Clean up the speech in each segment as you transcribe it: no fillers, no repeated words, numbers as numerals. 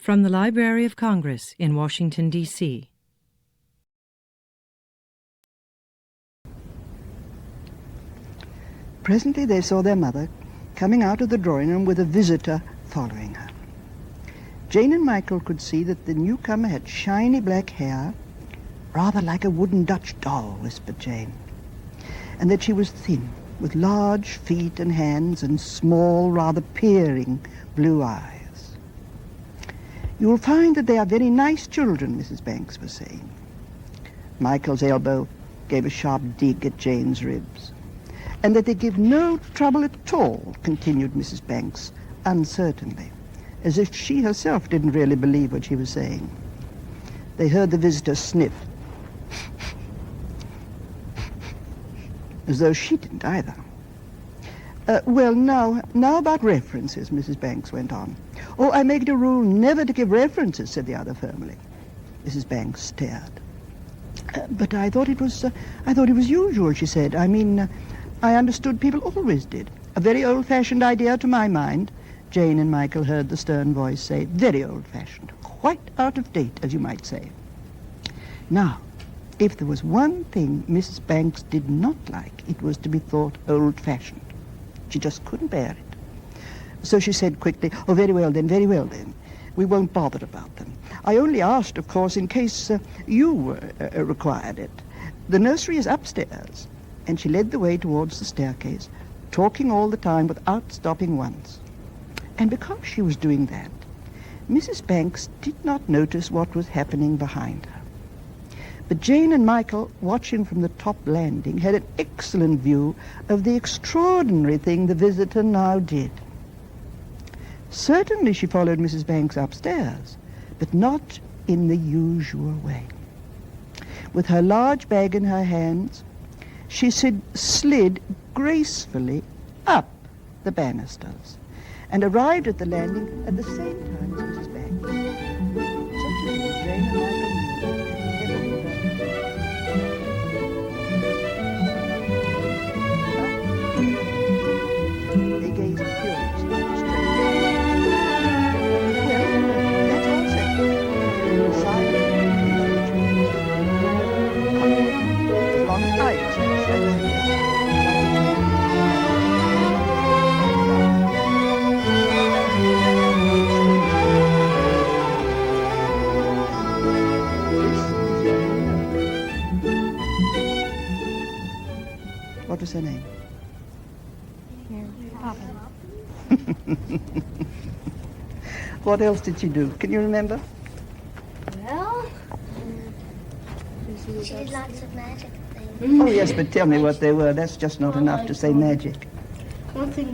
From the Library of Congress in Washington, D.C. Presently they saw their mother coming out of the drawing room with a visitor following her. Jane and Michael could see that the newcomer had shiny black hair, rather like a wooden Dutch doll, whispered Jane, and that she was thin, with large feet and hands and small, rather peering blue eyes. "You'll find that they are very nice children," Mrs. Banks was saying. Michael's elbow gave a sharp dig at Jane's ribs. "And that they give no trouble at all," continued Mrs. Banks uncertainly, as if she herself didn't really believe what she was saying. They heard the visitor sniff, as though she didn't either. Well, now about references," Mrs. Banks went on. "Oh, I make it a rule never to give references," said the other firmly. Mrs. Banks stared. But I thought it was usual," she said. I understood people always did. A very old-fashioned idea to my mind." Jane and Michael heard the stern voice say, "Very old-fashioned. Quite out of date, as you might say." Now, if there was one thing Mrs. Banks did not like, it was to be thought old-fashioned. She just couldn't bear it. So she said quickly, "Oh, very well then. We won't bother about them. I only asked, of course, in case you required it. The nursery is upstairs." And she led the way towards the staircase, talking all the time without stopping once. And because she was doing that, Mrs. Banks did not notice what was happening behind her. But Jane and Michael, watching from the top landing, had an excellent view of the extraordinary thing the visitor now did. Certainly she followed Mrs. Banks upstairs, but not in the usual way. With her large bag in her hands, she slid gracefully up the banisters and arrived at the landing at the same time as Mrs. Banks. Such a thing Jane and Michael knew. They gazed curiously straight. Well, that's all said. Silent. As long as I expect, What was her name? Poppins. What else did she do? Can you remember? Well, she did lots of magic things. Oh, yes, but tell me what they were. That's just not enough to say magic. Well, tell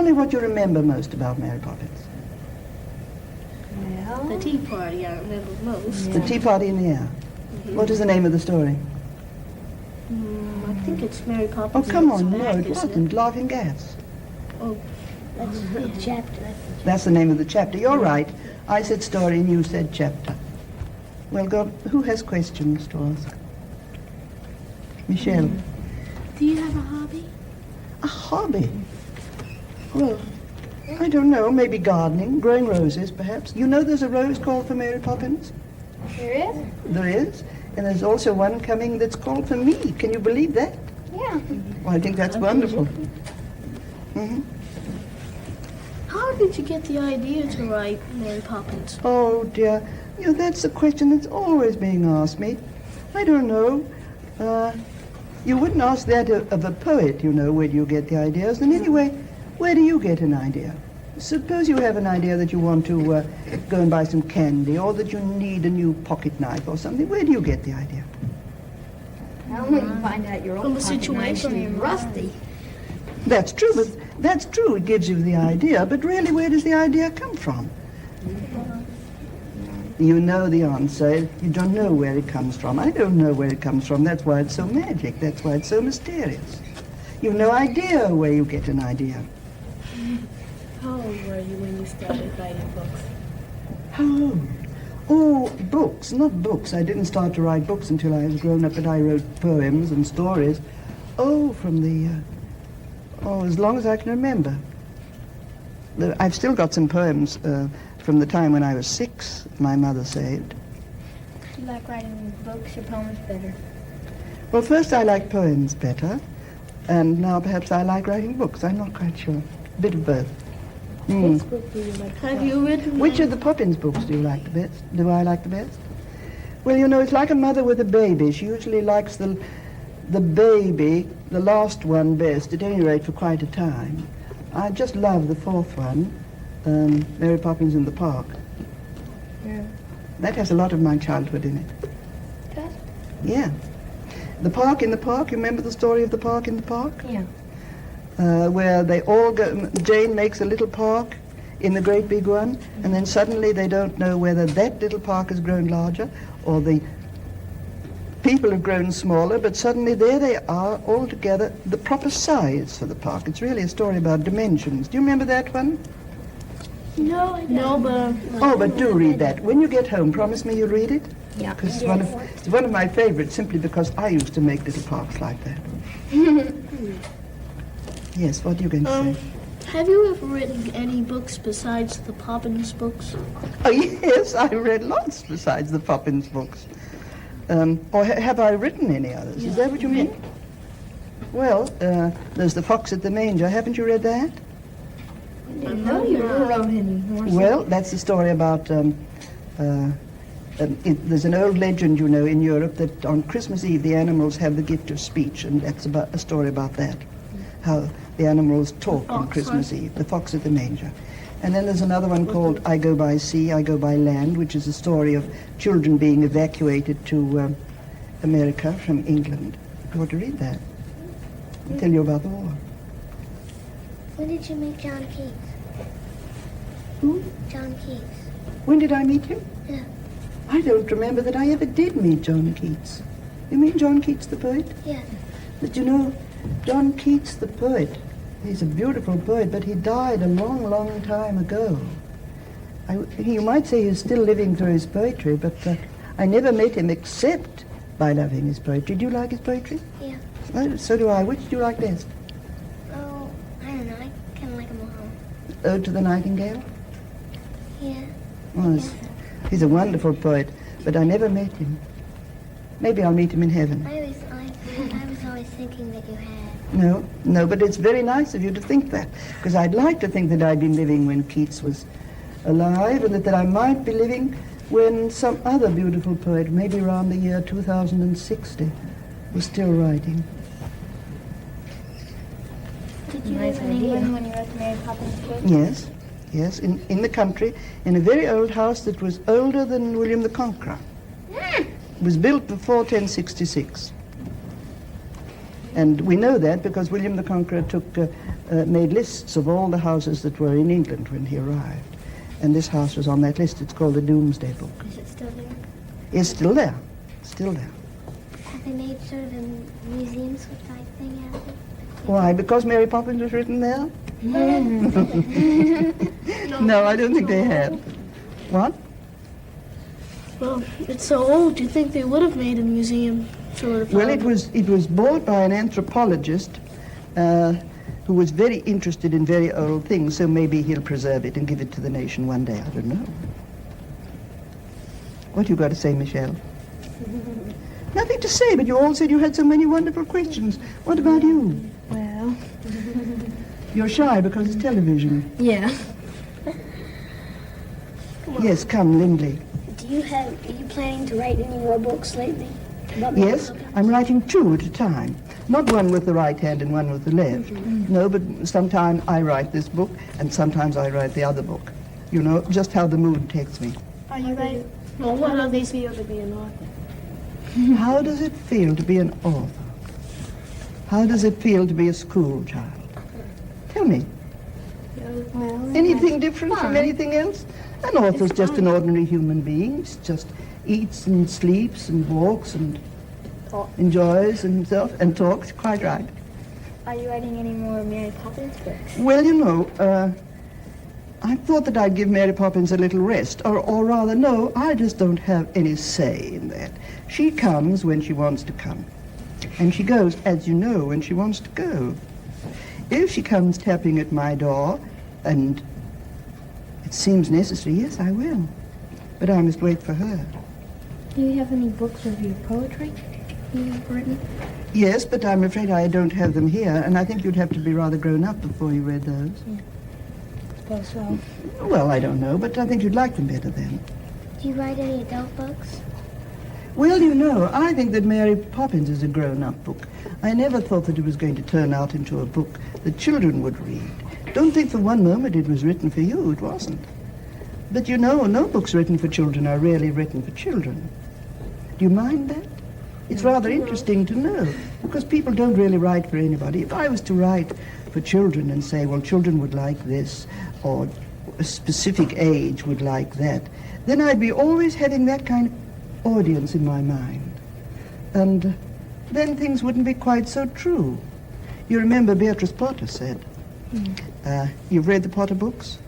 me what you remember most about Mary Poppins. Well, the tea party I remember most. The tea party in the air. What is the name of the story? I think it's Mary Poppins. Oh, come on, no, it wasn't. Laughing Gas. Oh, that's the chapter. That's the name of the chapter. You're right. I said story and you said chapter. Well, God, who has questions to ask? Michelle. Do you have a hobby? A hobby? Well, I don't know. Maybe gardening, growing roses, perhaps. You know there's a rose called for Mary Poppins? There is? There is. And there's also one coming that's called for me. Can you believe that? Yeah. Well, I think that's wonderful. Mm-hmm. How did you get the idea to write Mary Poppins? Oh, dear. You know, that's a question that's always being asked me. I don't know. You wouldn't ask that of a poet, you know, where do you get the ideas? And anyway, where do you get an idea? Suppose you have an idea that you want to go and buy some candy, or that you need a new pocket knife or something. Where do you get the idea? Well, when you find out your own situation is rusty. That's true, but that's true. It gives you the idea, but really, where does the idea come from? You know the answer. You don't know where it comes from. I don't know where it comes from. That's why it's so magic. That's why it's so mysterious. You've no idea where you get an idea. How old were you when you started writing books? How old? Oh, books, not books. I didn't start to write books until I was grown up, but I wrote poems and stories. Oh, from the, as long as I can remember. I've still got some poems from the time when I was 6, my mother saved. Do you like writing books or poems better? Well, first I liked poems better, and now perhaps I like writing books. I'm not quite sure. A bit of both. Mm. Which book do you like? Have you written Which of the Poppins books do you like the best? Do I like the best? Well, you know, it's like a mother with a baby. She usually likes the baby, the last one, best, at any rate for quite a time. I just love the 4th one, Mary Poppins in the Park. Yeah. That has a lot of my childhood in it. Does? Yeah. The Park in the Park, you remember the story of the Park in the Park? Yeah. Where they all go, Jane makes a little park in the great big one, and then suddenly they don't know whether that little park has grown larger or the people have grown smaller, but suddenly there they are all together, the proper size for the park. It's really a story about dimensions. Do you remember that one? No, I don't. No, but... Oh, but do read that. When you get home, promise me you'll read it? Yeah. Because it's one of my favorites, simply because I used to make little parks like that. Yes, what are you going to say? Have you ever written any books besides the Poppins books? Oh, yes, I read lots besides the Poppins books. Or have I written any others? Is that what you mean? Well, there's The Fox at the Manger. Haven't you read that? No, you never wrote any more. Well, that's the story about... there's an old legend, you know, in Europe that on Christmas Eve the animals have the gift of speech, and that's about a story about that. How the animals talk on Christmas Eve, The Fox at the Manger. And then there's another one called I Go by Sea, I Go by Land, which is a story of children being evacuated to America from England. You ought to read that. I'll tell you about the war. When did you meet John Keats? Who? John Keats. When did I meet him? Yeah. I don't remember that I ever did meet John Keats. You mean John Keats the poet? Yeah. But you know, John Keats the poet, he's a beautiful poet, but he died a long, long time ago. You might say he's still living through his poetry, but I never met him except by loving his poetry. Do you like his poetry? Yeah. Well, so do I. Which do you like best? Oh, I don't know. I kind of like them all. Ode to the Nightingale? Yeah. Oh, he's a wonderful poet, but I never met him. Maybe I'll meet him in heaven. I was always thinking that you had. No, but it's very nice of you to think that, because I'd like to think that I'd been living when Keats was alive, and that I might be living when some other beautiful poet, maybe around the year 2060, was still writing. Did you Nice live in idea. England? When you wrote the Mary Poppins book? Yes, in the country, in a very old house that was older than William the Conqueror. It was built before 1066. And we know that because William the Conqueror made lists of all the houses that were in England when he arrived. And this house was on that list. It's called the Doomsday Book. Is it still there? It's still there. Still there. Have they made sort of a museum sort of type thing out of it? Why? Because Mary Poppins was written there? No, I don't think they have. What? Well, it's so old. Do you think they would have made a museum sort of? Well, it was bought by an anthropologist who was very interested in very old things, so maybe he'll preserve it and give it to the nation one day. I don't know. What you got to say, Michelle? Nothing to say, but you all said you had so many wonderful questions. What about you? Well, You're shy because it's television. yeah. Yes, come, Lindley. Are you planning to write any more books lately? Yes, I'm writing 2 at a time. Not one with the right hand and one with the left. No, but sometimes I write this book and sometimes I write the other book. You know, just how the mood takes me. Are you ready? Well, what do they feel to be an author? How does it feel to be an author? How does it feel to be a school child? Tell me. Well, Anything different from anything else? An author's just an ordinary human being. He just eats and sleeps and walks and enjoys himself and talks. Quite right. are you writing any more Mary Poppins books? Well, you know, I thought that I'd give Mary Poppins a little rest. Or rather, no, I just don't have any say in that. She comes when she wants to come. And she goes, as you know, when she wants to go. If she comes tapping at my door and it seems necessary, yes, I will. But I must wait for her. Do you have any books of your poetry you've written? Yes, but I'm afraid I don't have them here, and I think you'd have to be rather grown up before you read those. I suppose so. Well, I don't know, but I think you'd like them better then. Do you write any adult books? Well, you know, I think that Mary Poppins is a grown-up book. I never thought that it was going to turn out into a book that children would read. Don't think for one moment it was written for you. It wasn't. But you know, no books written for children are really written for children. Do you mind that? It's rather interesting to know, because people don't really write for anybody. If I was to write for children and say, well, children would like this, or a specific age would like that, then I'd be always having that kind of audience in my mind. And then things wouldn't be quite so true. You remember Beatrice Potter said, you've read the Potter books?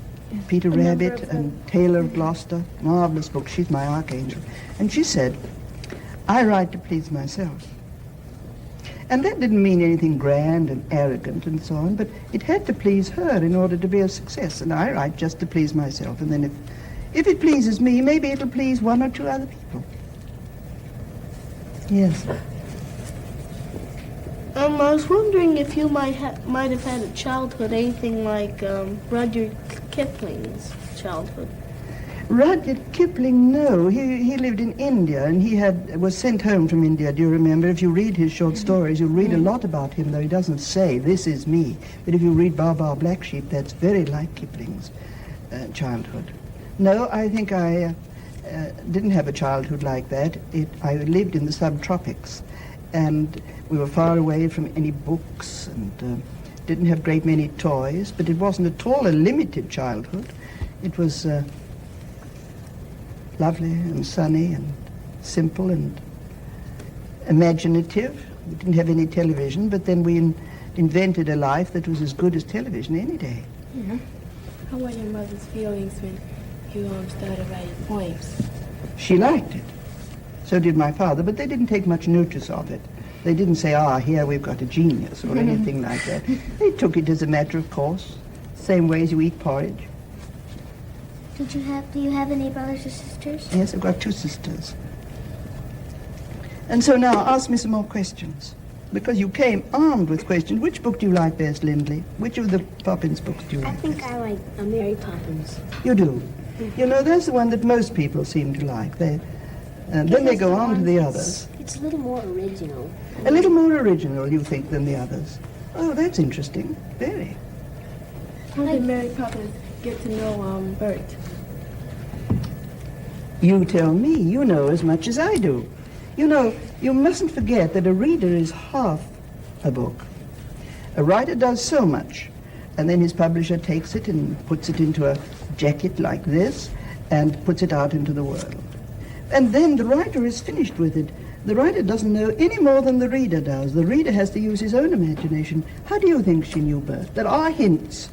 Peter Rabbit and Taylor of Gloucester, marvelous book. She's my archangel. And she said, I write to please myself. And that didn't mean anything grand and arrogant and so on, but it had to please her in order to be a success. And I write just to please myself. And then if it pleases me, maybe it'll please one or two other people. Yes. I was wondering if you might have had a childhood anything like Rudyard Kipling's childhood. Rudyard Kipling, no. He lived in India, and he was sent home from India, do you remember? If you read his short stories, you'll read a lot about him, though he doesn't say, this is me. But if you read Bar Bar Black Sheep, that's very like Kipling's childhood. No, I think I didn't have a childhood like that. I lived in the subtropics, and we were far away from any books, and didn't have a great many toys, but it wasn't at all a limited childhood. It was lovely and sunny and simple and imaginative. We didn't have any television, but then we invented a life that was as good as television any day. Yeah. How were your mother's feelings when you started writing poems? She liked it. So did my father, but they didn't take much notice of it. They didn't say, here we've got a genius or anything like that. They took it as a matter of course, same way as you eat porridge. Do you have any brothers or sisters? Yes, I've got two sisters. And so now ask me some more questions, because you came armed with questions. Which book do you like best, Lindley? Which of the Poppins books do you like I think best? I like Mary Poppins. You do? You know, that's the one that most people seem to like. Then they go on to the others. It's a little more original. A little more original, you think, than the others. Oh, that's interesting. Very. How did Mary Poppins get to know Bert? You tell me. You know as much as I do. You know, you mustn't forget that a reader is half a book. A writer does so much, and then his publisher takes it and puts it into a jacket like this and puts it out into the world. And then the writer is finished with it. The writer doesn't know any more than the reader does. The reader has to use his own imagination. How do you think she knew Bert? There are hints.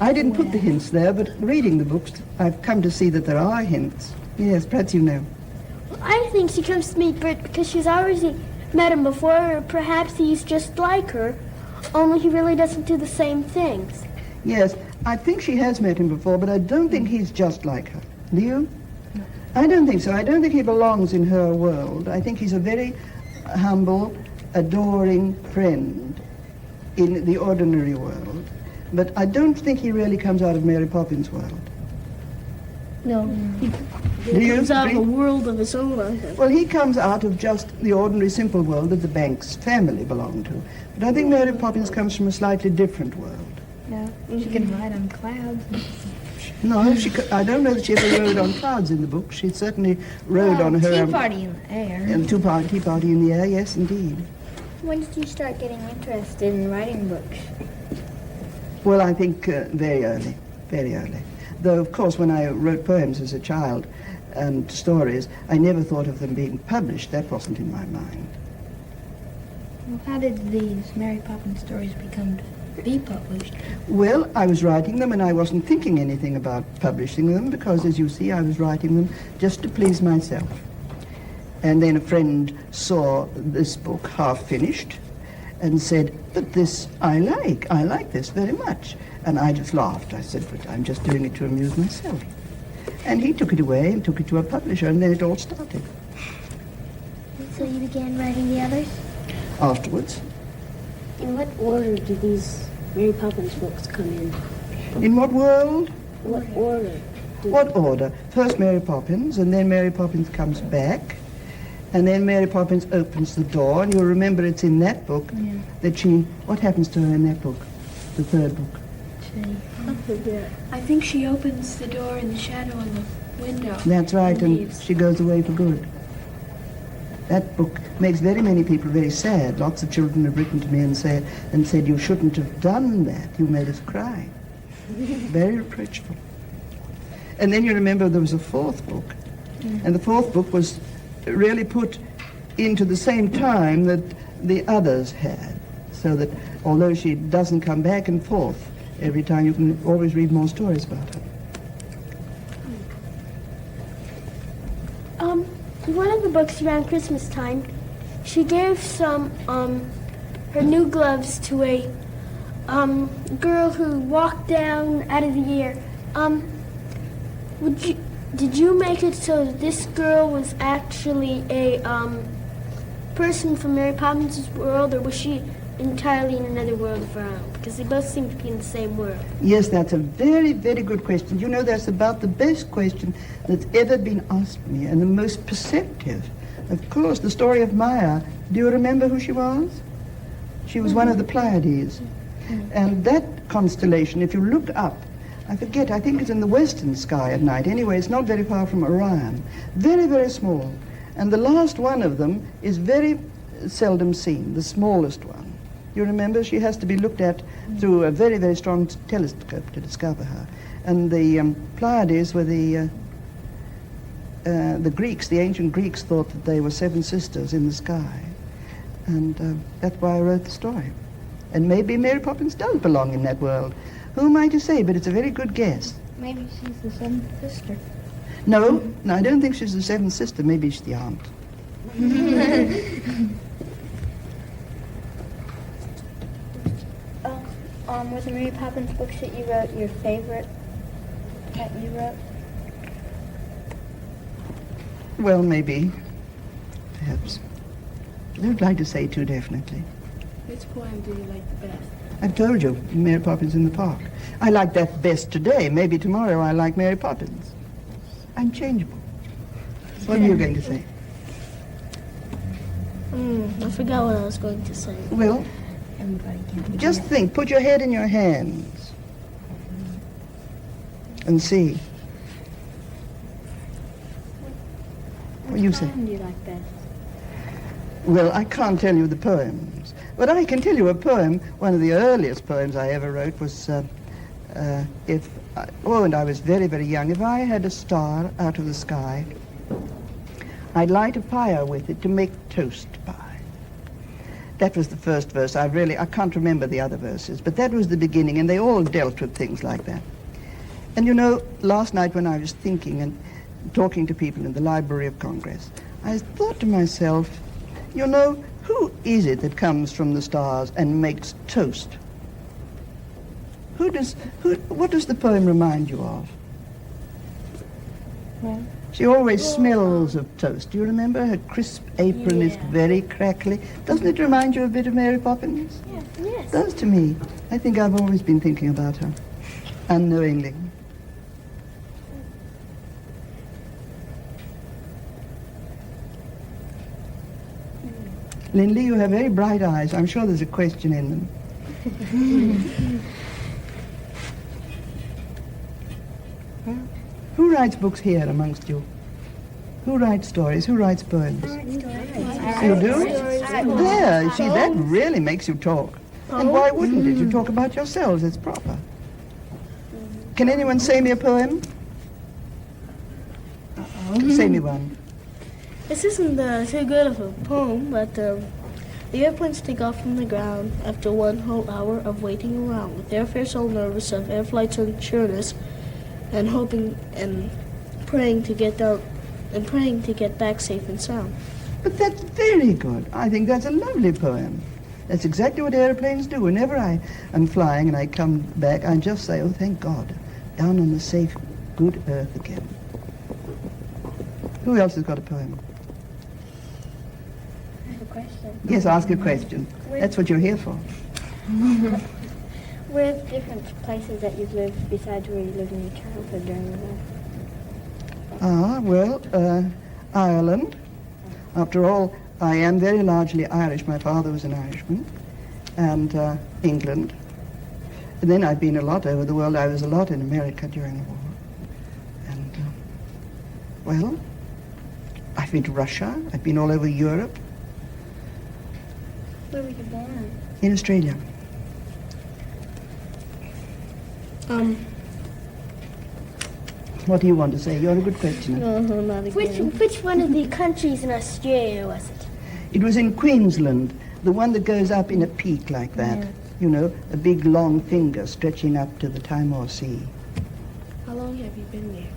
I didn't put the hints there, but reading the books, I've come to see that there are hints. Yes, perhaps you know. Well, I think she comes to meet Bert because she's already met him before, or perhaps he's just like her, only he really doesn't do the same things. Yes, I think she has met him before, but I don't think he's just like her. Do you? No. I don't think so. I don't think he belongs in her world. I think he's a very humble, adoring friend in the ordinary world. But I don't think he really comes out of Mary Poppins' world. No. Do you Comes out of agree? a world of his own, I think. Well, he comes out of just the ordinary, simple world that the Banks family belonged to. But I think Mary Poppins comes from a slightly different world. Yeah, she can ride on clouds. No, I don't know that she ever rode on clouds in the book. She certainly rode on her... Tea party in the air. And tea party in the air, yes, indeed. When did you start getting interested in writing books? Well, I think very early, very early. Though, of course, when I wrote poems as a child and stories, I never thought of them being published. That wasn't in my mind. Well, how did these Mary Poppins stories become to be published? Well, I was writing them and I wasn't thinking anything about publishing them because, as you see, I was writing them just to please myself. And then a friend saw this book half finished and said, but this I like this very much. And I just laughed. I said, but I'm just doing it to amuse myself. And he took it away and took it to a publisher, and then it all started. So you began writing the others? Afterwards. In what order do these Mary Poppins books come in? In what world? What order? What order? First Mary Poppins, and then Mary Poppins comes back, and then Mary Poppins opens the door, and you'll remember it's in that book that what happens to her in that book, the third book? I think she opens the door in the shadow on the window. That's right, and leaves. she goes away for good. That book makes very many people very sad. Lots of children have written to me and said, you shouldn't have done that. You made us cry. Very reproachful. And then you remember there was a fourth book. And the fourth book was really put into the same time that the others had. So that although she doesn't come back and forth every time, you can always read more stories about her. One of the books around Christmas time, she gave some her new gloves to a girl who walked down out of the air. Did you make it so that this girl was actually a person from Mary Poppins' world, or was she entirely in another world of her own? Because they both seem to be in the same world. Yes, that's a very, very good question. You know, that's about the best question that's ever been asked me, and the most perceptive. Of course, the story of Maya. Do you remember who she was? She was one of the Pleiades. And that constellation, if you look up, I forget, I think it's in the western sky at night. Anyway, it's not very far from Orion. Very, very small. And the last one of them is very seldom seen, the smallest one. You remember, she has to be looked at through a very, very strong telescope to discover her. And the Pleiades were the Greeks, the ancient Greeks thought that they were seven sisters in the sky. And that's why I wrote the story. And maybe Mary Poppins does belong in that world. Who am I to say, but it's a very good guess. Maybe she's the seventh sister. No, I don't think she's the seventh sister. Maybe she's the aunt. Were the Mary Poppins books that you wrote your favorite that you wrote? Well, maybe. Perhaps. I don't like to say too definitely. Which poem do you like the best? I've told you, Mary Poppins in the Park. I like that best today. Maybe tomorrow I like Mary Poppins. I'm changeable. What are you going to say? I forgot what I was going to say. Well, Everybody can. just think. Put your head in your hands and see. What do you say? Which poem do you like best? Well, I can't tell you the poems, but I can tell you a poem. One of the earliest poems I ever wrote was, and I was very, very young. If I had a star out of the sky, I'd light a fire with it to make toast by. That was the first verse. I can't remember the other verses, but that was the beginning, and they all dealt with things like that. And you know, last night when I was thinking and talking to people in the Library of Congress, I thought to myself, you know, who is it that comes from the stars and makes toast? What does the poem remind you of? Well, she always smells of toast. Do you remember? Her crisp apron is very crackly. Doesn't it remind you a bit of Mary Poppins? Yes. It does to me. I think I've always been thinking about her, unknowingly. Lindley, you have very bright eyes. I'm sure there's a question in them. Who writes books here amongst you? Who writes stories? Who writes poems? You do? There, you see, that really makes you talk. And why wouldn't it? You talk about yourselves. It's proper. Can anyone say me a poem? Say me one. This isn't too good of a poem, but the airplanes take off from the ground after one whole hour of waiting around, with airfare so nervous of air flight's unsureness, and hoping and praying to get down and praying to get back safe and sound. But that's very good. I think that's a lovely poem. That's exactly what airplanes do. Whenever I am flying and I come back, I just say, oh, thank God, down on the safe, good earth again. Who else has got a poem? I have a question. Yes, ask a question. That's what you're here for. Where are the different places that you've lived besides where you lived in your childhood during the war? Ireland. After all, I am very largely Irish. My father was an Irishman. And England. And then I've been a lot over the world. I was a lot in America during the war. And, well, I've been to Russia. I've been all over Europe. Where were you born? In Australia. What do you want to say? You're a good questioner. No, not again. Which one of the countries in Australia was it? It was in Queensland, the one that goes up in a peak like that. Yeah. You know, a big long finger stretching up to the Timor Sea. How long have you been there?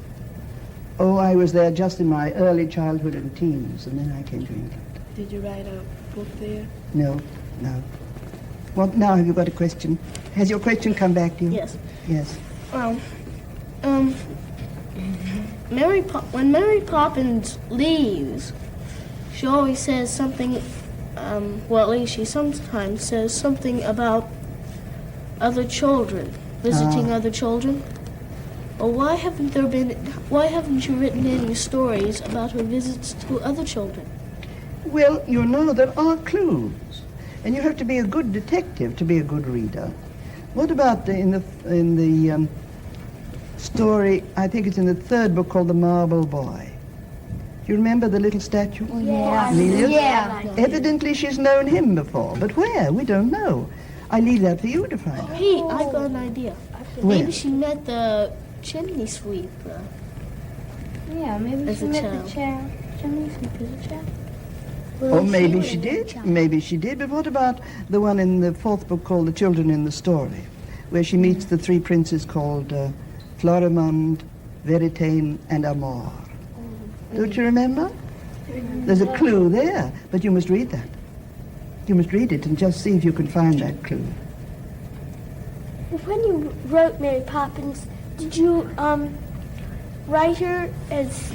Oh, I was there just in my early childhood and teens, and then I came to England. Did you write a book there? No. Well, now have you got a question? Has your question come back to you? Yes. Yes. When Mary Poppins leaves, she always says something, well, at least she sometimes says something about other children, visiting other children. Well, why haven't you written any stories about her visits to other children? Well, you know, there are clues. And you have to be a good detective to be a good reader. What about in the story, I think it's in the third book called The Marble Boy. Do you remember the little statue? Yeah. Amelia? Yeah. Evidently she's known him before, but where? We don't know. I leave that for you to find out. Hey, I got an idea. Where? Maybe she met the chimney sweeper. Yeah, maybe As she a met child. the child. Chimney sweep as a child. Oh, maybe she did. Maybe she did. But what about the one in the fourth book called The Children in the Story, where she meets the three princes called Florimond, Veritane, and Amor? Don't you remember? There's a clue there, but you must read that. You must read it and just see if you can find that clue. When you wrote Mary Poppins, did you write her as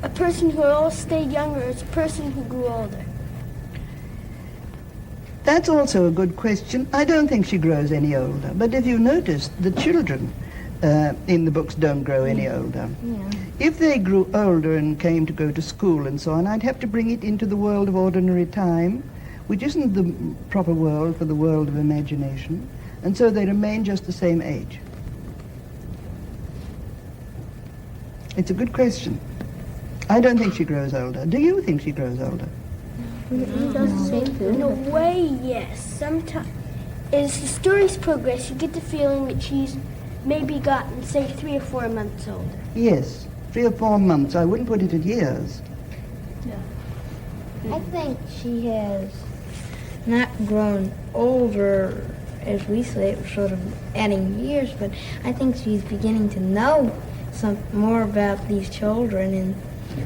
a person who always stayed young or as a person who grew older? That's also a good question. I don't think she grows any older. But if you notice, the children in the books don't grow any older. Yeah. If they grew older and came to go to school and so on, I'd have to bring it into the world of ordinary time, which isn't the proper world for the world of imagination. And so they remain just the same age. It's a good question. I don't think she grows older. Do you think she grows older? In a way, yes. Sometimes, as the stories progress, you get the feeling that she's maybe gotten, say, 3 or 4 months older. Yes, 3 or 4 months. I wouldn't put it at years. I think she has not grown older, as we say, sort of adding years, but I think she's beginning to know some more about these children, and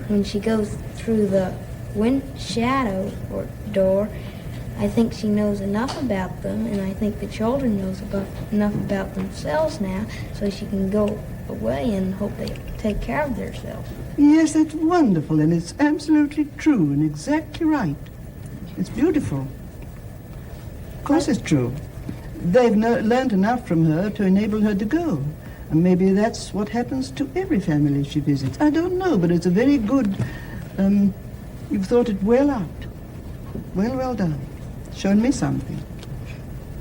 when she goes through the wind shadow or door, I think she knows enough about them, and I think the children knows enough about themselves now, so she can go away and hope they take care of themselves. Yes, that's wonderful, and it's absolutely true and exactly right. It's beautiful. Of course it's true. They've learned enough from her to enable her to go. And maybe that's what happens to every family she visits. I don't know, but it's a very good, you've thought it well out. Well done. Shown me something.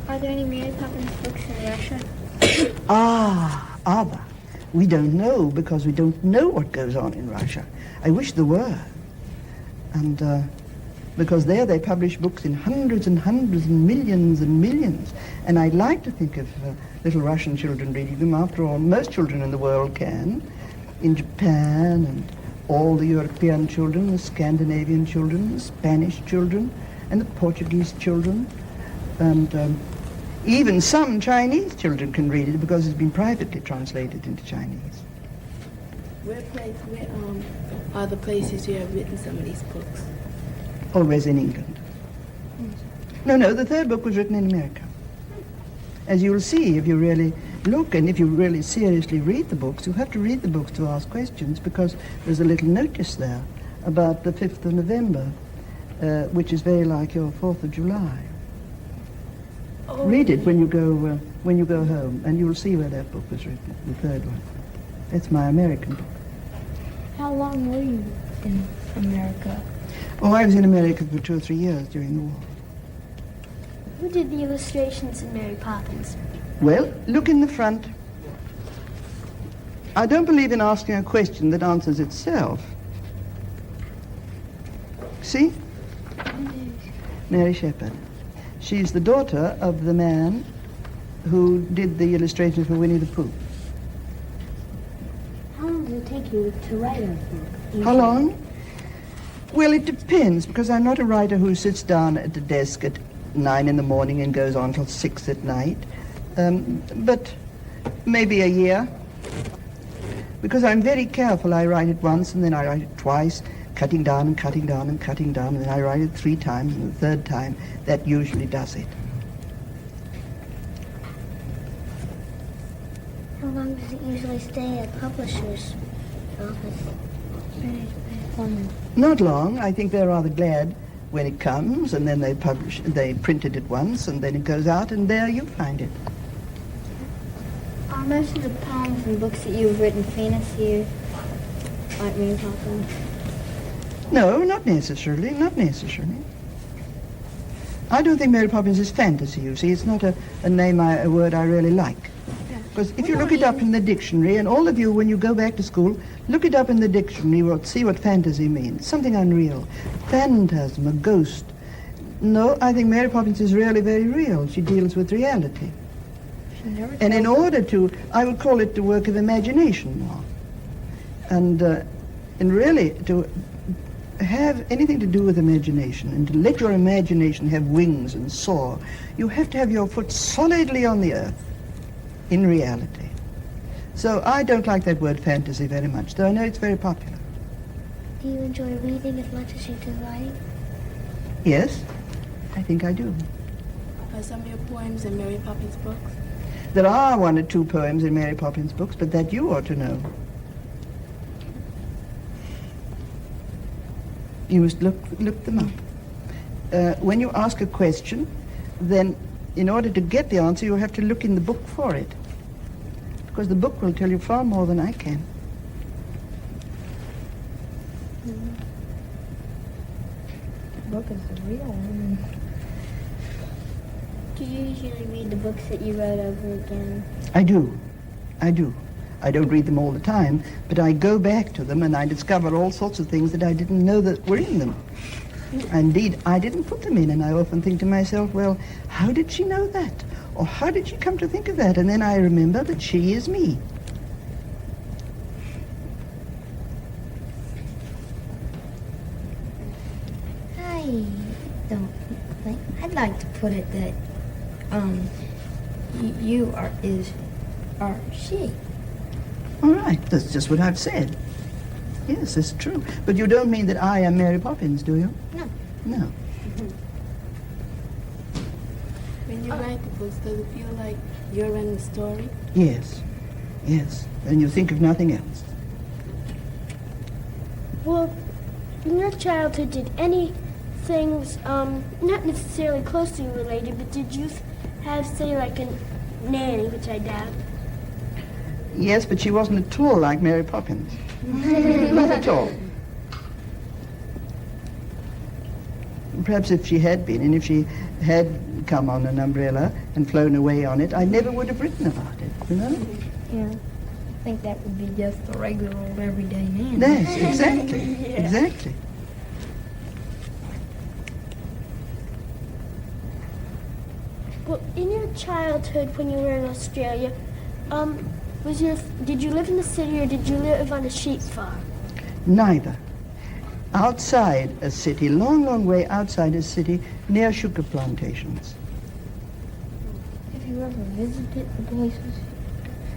Are there any Mary Poppins books in Russia? Are there? We don't know because we don't know what goes on in Russia. I wish there were. And because there they publish books in hundreds and hundreds and millions. And I'd like to think of little Russian children reading them. After all, most children in the world can. In Japan and all the European children, the Scandinavian children, the Spanish children, and the Portuguese children. And even some Chinese children can read it because it's been privately translated into Chinese. Where are the places you have written some of these books? Always in England. No, the third book was written in America. As you'll see if you really look and if you really seriously read the books, you have to read the books to ask questions because there's a little notice there about the 5th of November, which is very like your 4th of July. Oh. Read it when you go home, and you'll see where that book was written, the third one. It's my American book. How long were you in America? Oh, I was in America for 2 or 3 years during the war. Who did the illustrations in Mary Poppins? Well, look in the front. I don't believe in asking a question that answers itself. See? Mary Shepherd. She's the daughter of the man who did the illustrations for Winnie the Pooh. How long does it take you to write a book? How long? Well, it depends, because I'm not a writer who sits down at a desk at 9 in the morning and goes on till 6 at night. But maybe a year. Because I'm very careful. I write it once and then I write it twice, cutting down and cutting down and cutting down, and then I write it 3 times, and the third time, that usually does it. How long does it usually stay at publisher's office? Not long. I think they're rather glad when it comes, and then they print it at once, and then it goes out, and there you find it. Are most of the poems and books that you've written fantasy, like Mary Poppins? No, not necessarily, not necessarily. I don't think Mary Poppins is fantasy, you see. It's not a word I really like. Because if you look it up in the dictionary, and all of you, when you go back to school, look it up in the dictionary, you'll see what fantasy means. Something unreal. Phantasm, a ghost. No, I think Mary Poppins is really very real. She deals with reality. And in order to, I would call it the work of imagination more. And really to have anything to do with imagination and to let your imagination have wings and soar, you have to have your foot solidly on the earth in reality. So I don't like that word fantasy very much, though I know it's very popular. Do you enjoy reading as much as you do writing? Yes, I think I do. Are some of your poems in Mary Poppins books? There are 1 or 2 poems in Mary Poppins books, but that you ought to know. You must look them up. When you ask a question, then in order to get the answer, you have to look in the book for it. Because the book will tell you far more than I can. The book is the real one. Do you usually read the books that you wrote over again? I do. I don't read them all the time, but I go back to them and I discover all sorts of things that I didn't know that were in them. Indeed, I didn't put them in, and I often think to myself, well, how did she know that? Or how did she come to think of that? And then I remember that she is me. I don't think, I'd like to put it that, you are she. All right, that's just what I've said. Yes, it's true. But you don't mean that I am Mary Poppins, do you? No. No. When you write the books, does it feel like you're in the story? Yes. Yes. And you think of nothing else. Well, in your childhood, did any things, not necessarily closely related, but did you have, say, like a nanny, which I doubt? Yes, but she wasn't at all like Mary Poppins. Not at all. Perhaps if she had been, and if she had come on an umbrella and flown away on it, I never would have written about it, you know? Yeah. I think that would be just a regular old everyday man. Yes, exactly. Exactly. Well, in your childhood, when you were in Australia, did you live in the city or did you live on a sheep farm? Neither. Outside a city, long, long way outside a city, near sugar plantations. Have you ever visited the places?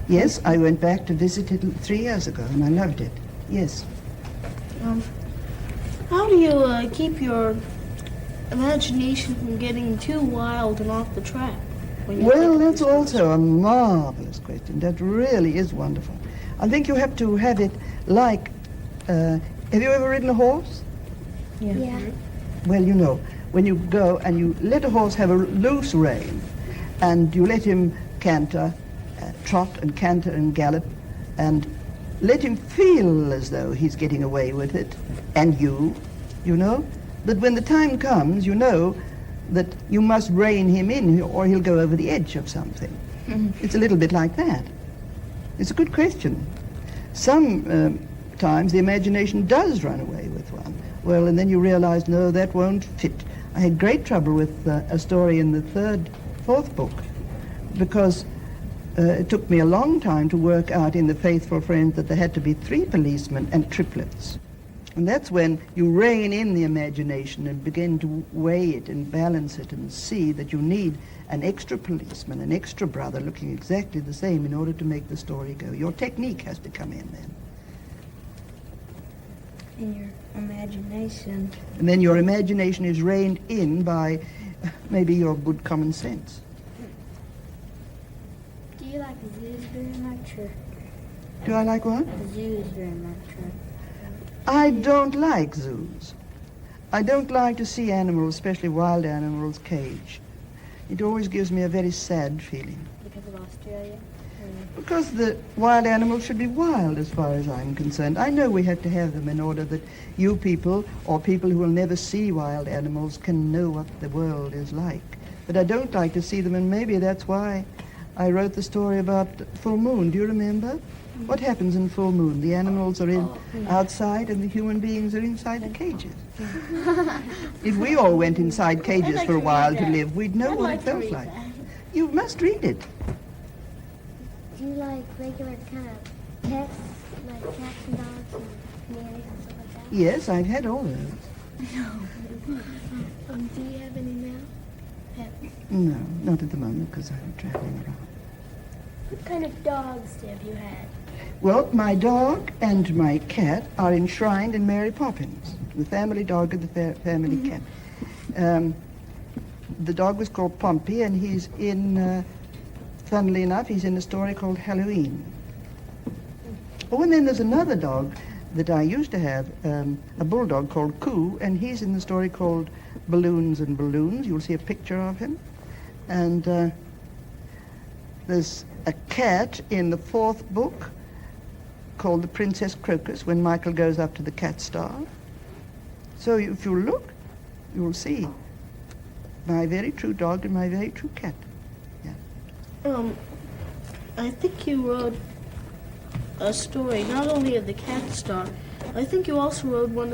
Yes, I went back to visit it 3 years ago, and I loved it. Yes. How do you keep your imagination from getting too wild and off the track? when you Well, think of that's these books? also a marvelous question. That really is wonderful. I think you have to have it like, have you ever ridden a horse? Yeah. Well, you know, when you go and you let a horse have a loose rein, and you let him canter, trot and canter and gallop, and let him feel as though he's getting away with it, and you know, that when the time comes, you know that you must rein him in or he'll go over the edge of something. It's a little bit like that. It's a good question. Sometimes the imagination does run away with one. Well, and then you realize, no, that won't fit. I had great trouble with a story in the fourth book, because it took me a long time to work out in The Faithful Friend that there had to be 3 policemen and triplets. And that's when you rein in the imagination and begin to weigh it and balance it and see that you need an extra policeman, an extra brother looking exactly the same in order to make the story go. Your technique has to come in then. In your imagination. And then your imagination is reined in by maybe your good common sense. Do you like zoos very much, or Do I like what? zoos very much? Or... I don't like zoos. I don't like to see animals, especially wild animals, caged. It always gives me a very sad feeling. Because of Australia? Because the wild animals should be wild as far as I'm concerned. I know we have to have them in order that you people, or people who will never see wild animals, can know what the world is like. But I don't like to see them, and maybe that's why I wrote the story about full moon. Do you remember? What happens in full moon? The animals are outside and the human beings are inside the cages. If we all went inside cages for a while to live, we'd know what it felt like. You must read it. Do you like regular kind of pets, like cats and dogs and canaries and stuff like that? Yes, I've had all those. Do you have any now? Pets? No, not at the moment because I'm traveling around. What kind of dogs have you had? Well, my dog and my cat are enshrined in Mary Poppins, the family dog and the family cat. The dog was called Pompey, and he's in, funnily enough, he's in a story called Halloween. Oh, and then there's another dog that I used to have, a bulldog called Coo, and he's in the story called Balloons and Balloons. You'll see a picture of him. And there's a cat in the 4th book called The Princess Crocus, when Michael goes up to the cat star. So if you look, you'll see my very true dog and my very true cat. Yeah. I think you wrote a story not only of the cat star. I think you also wrote one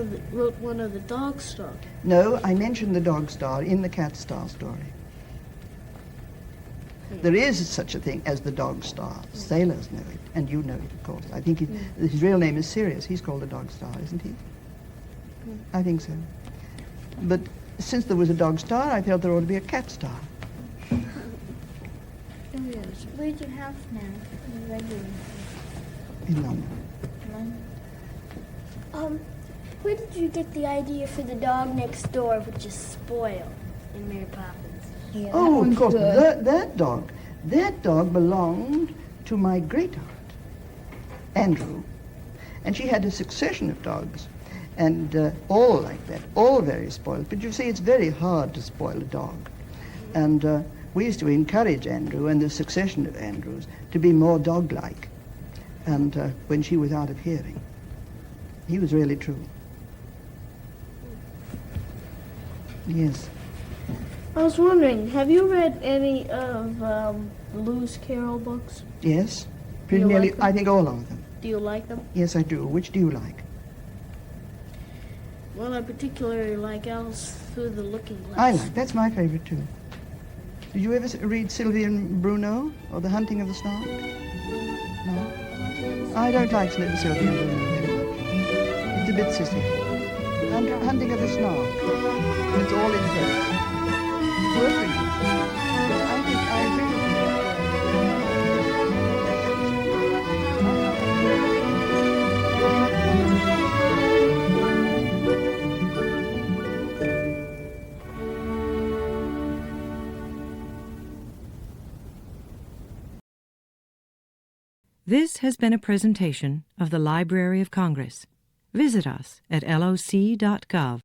of the dog star. No, I mentioned the dog star in the cat star story. There is such a thing as the dog star. Sailors know it, and you know it, of course. I think his real name is Sirius. He's called a dog star, isn't he? I think so. But since there was a dog star, I felt there ought to be a cat star. Where's your house now? Your regular In London. London? Where did you get the idea for the dog next door, which is spoiled in Mary Poppins? Yeah, Oh, of course, that dog belonged to my great-aunt, Andrew, and she had a succession of dogs, and all like that, all very spoiled. But you see, it's very hard to spoil a dog, and we used to encourage Andrew and the succession of Andrews to be more dog-like, and when she was out of hearing. He was really true. Yes. I was wondering, have you read any of Lewis Carroll books? Yes, pretty You nearly, like them? I think all of them. Do you like them? Yes, I do. Which do you like? Well, I particularly like Alice Through the Looking Glass. I like, that's my favorite too. Did you ever read Sylvie and Bruno, or The Hunting of the Snark? No? I don't like Sylvie and Bruno very much. It's a bit sissy. Hunting of the Snark. It's all in verse. It's worth reading. I agree with you. This has been a presentation of the Library of Congress. Visit us at loc.gov.